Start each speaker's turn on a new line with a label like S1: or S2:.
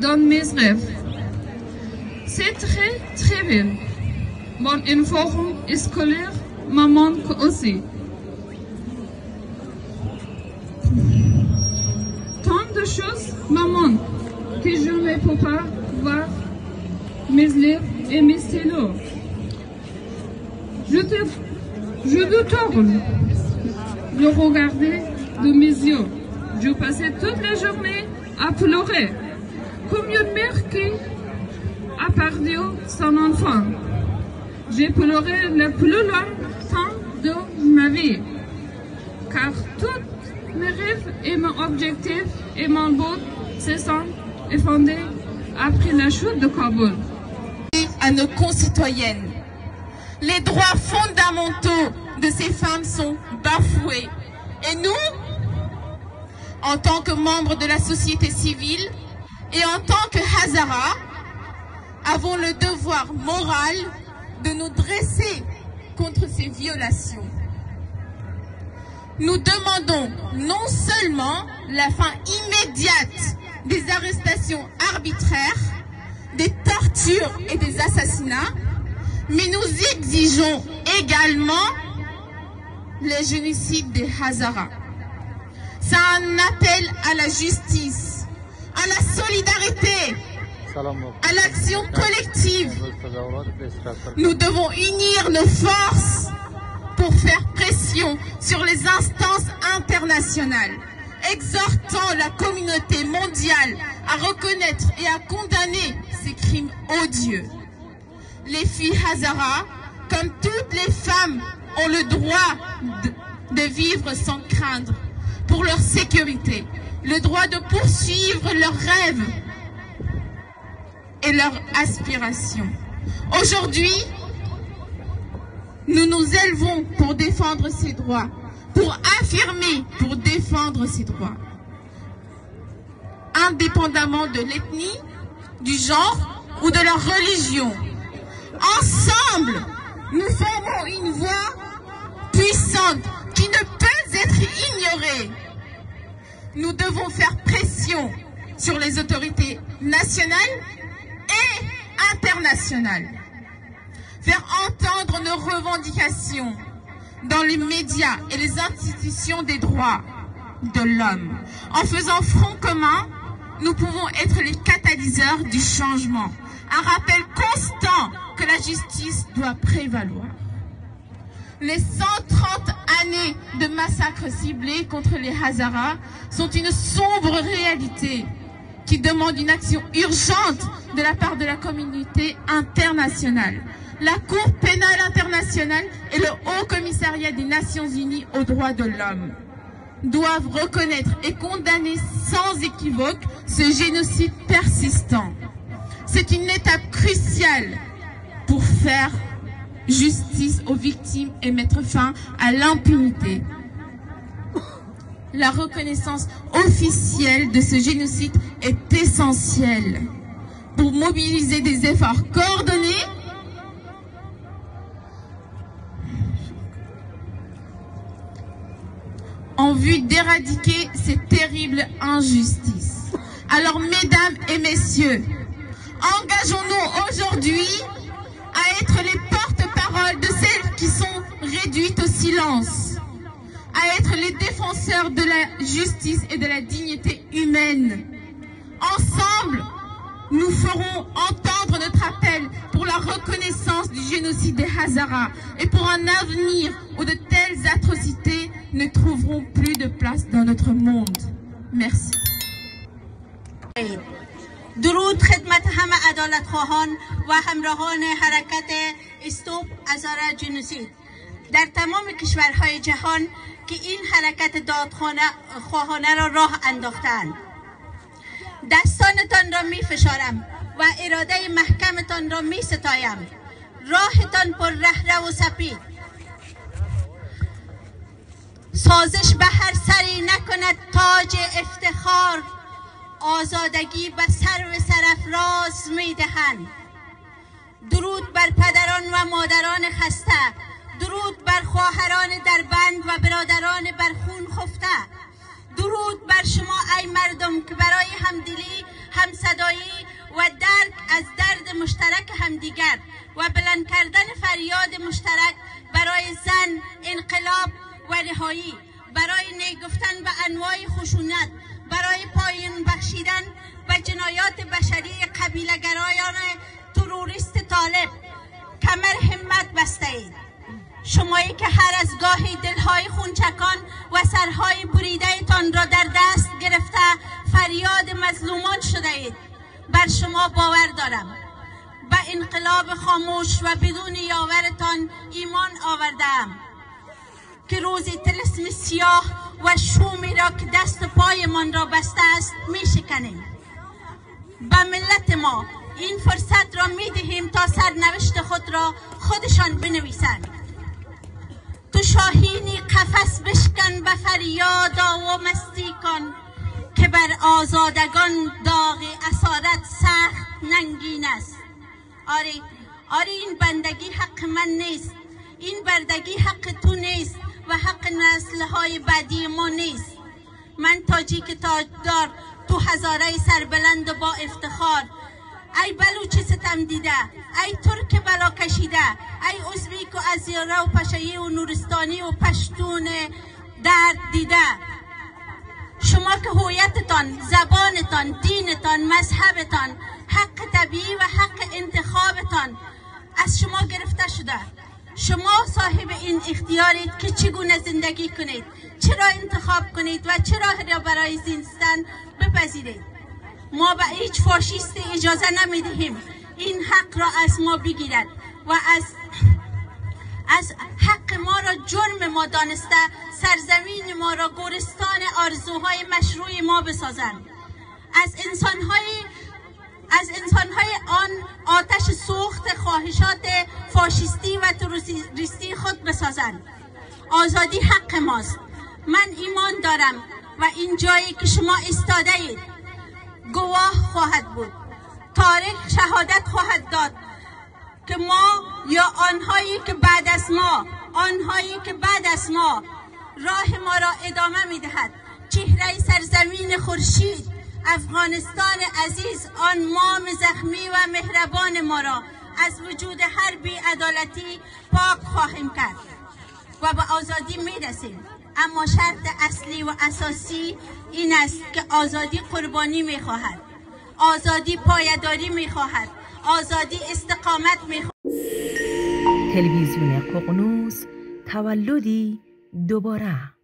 S1: dans mes rêves. C'est très bien. Bon, une forme scolaire me manque aussi. Tant de choses me manquent que je ne peux pas voir mes livres et mes stylos. Je détourne le regarder de mes yeux. Je passais toute la journée à pleurer, comme une mère qui a perdu son enfant. J'ai pleuré le plus longtemps de ma vie, car tous mes rêves et mon objectif et mon but se sont effondrés après la chute de Kaboul.
S2: À nos concitoyennes, les droits fondamentaux de ces femmes sont bafoués. Et nous, en tant que membres de la société civile et en tant que Hazara, avons le devoir moral de nous dresser contre ces violations. Nous demandons non seulement la fin immédiate des arrestations arbitraires, des tortures et des assassinats, mais nous exigeons également le génocide des Hazara. C'est un appel à la justice, à la solidarité, à l'action collective. Nous devons unir nos forces pour faire pression sur les instances internationales, exhortant la communauté mondiale à reconnaître et à condamner ces crimes odieux. Les filles Hazara, comme toutes les femmes, ont le droit de vivre sans craindre pour leur sécurité, le droit de poursuivre leurs rêves et leurs aspirations. Aujourd'hui, nous nous élevons pour défendre ces droits, pour affirmer, pour défendre ces droits, indépendamment de l'ethnie, du genre ou de leur religion. Ensemble, nous formons une voix puissante qui ne peut être ignorée. Nous devons faire pression sur les autorités nationales et internationales. Faire entendre nos revendications dans les médias et les institutions des droits de l'homme. En faisant front commun, nous pouvons être les catalyseurs du changement. Un rappel constant que la justice doit prévaloir. Les 130 années de massacres ciblés contre les Hazara sont une sombre réalité qui demande une action urgente de la part de la communauté internationale. La Cour pénale internationale et le Haut Commissariat des Nations Unies aux droits de l'homme doivent reconnaître et condamner sans équivoque ce génocide persistant. C'est une étape cruciale pour faire justice aux victimes et mettre fin à l'impunité. La reconnaissance officielle de ce génocide est essentielle pour mobiliser des efforts coordonnés en vue d'éradiquer ces terribles injustices. Alors, mesdames et messieurs, engageons-nous aujourd'hui à être les porte-paroles de celles qui sont réduites au silence, à être les défenseurs de la justice et de la dignité humaine. Ensemble, nous ferons entendre notre appel pour la reconnaissance du génocide des Hazara et pour un avenir où de telles atrocités ne trouveront plus de place dans notre monde. Merci.
S3: درود خدمت همه عدالتخواهان و همراهان حرکت استوب هزارا جنوسید در تمام کشورهای جهان که این حرکت دادخواهانه را راه انداختند. دستانتان را می فشارم و اراده محکمتان را می ستایم. راهتان پر رهرو و سپید. سازش به هر سری نکند تاج افتخار، آزادگی به سر و سرافراز می دهند. درود بر پدران و مادران خسته، درود بر خواهران در بند و برادران بر خون خفته. درود بر شما ای مردم که برای همدلی، همصدایی دیگر و بلند کردن فریاد مشترک برای زن، انقلاب و رهایی، برای نگفتن به انواع خشونت، برای پایان بخشیدن به جنایات بشری قبیله‌گرایان تروریست طالب کمر همت بسته اید. شمایی که هر از گاهی دلهای خونچکان و سرهای بریده تان را در دست گرفته فریاد مظلومان شده اید، بر شما باور دارم. به انقلاب خاموش و بدون یاورتان ایمان آوردم که روزی طلسم سیاه و شومی را که دست و پایمان را بسته است می شکنیم. به ملت ما این فرصت را می دهیم تا سرنوشت خود را خودشان بنویسند. تو شاهینی قفس بشکن به فریاد و مستی کن که بر آزادگان داغ اسارت سخت ننگین است. آره این بندگی حق من نیست، این بردگی حق تو نیست و حق نسل‌های بعدی ما نیست. من تاجیک تاجدار تو هزاره سربلند و با افتخار، ای بلوچ ستم دیده، ای ترک بلا کشیده، ای ازبیک و ازیره و پشایی و نورستانی و پشتون درد دیده، شما که هویتتان، زبانتان، دینتان، مذهبتان، حق طبیعی و حق انتخابتان از شما گرفته شده، شما صاحب این اختیارید که چگونه زندگی کنید، چرا انتخاب کنید و چرا را برای زیستن بپذیرید. ما به هیچ فاشیست اجازه نمیدهیم این حق را از ما بگیرد و از حق ما را جرم ما دانسته سرزمین ما را گورستان آرزوهای مشروع ما بسازند. از انسانهای آن آتش سوخت خواهشات فاشیستی و تروریستی خود بسازند. آزادی حق ماست. من ایمان دارم و این جایی که شما ایستاده اید گواه خواهد بود. تاریخ شهادت خواهد داد که ما یا آنهایی که بعد از ما راه ما را ادامه می‌دهد. چهره سرزمین خورشید افغانستان عزیز، آن مام زخمی و مهربان ما را از وجود هر بی‌عدالتی پاک خواهیم کرد و به آزادی می‌رسیم. اما شرط اصلی و اساسی این است که آزادی قربانی می‌خواهد، آزادی پایداری می‌خواهد، آزادی استقامت می‌خواهد.
S4: تلویزیون ققنوس تولدی دوباره.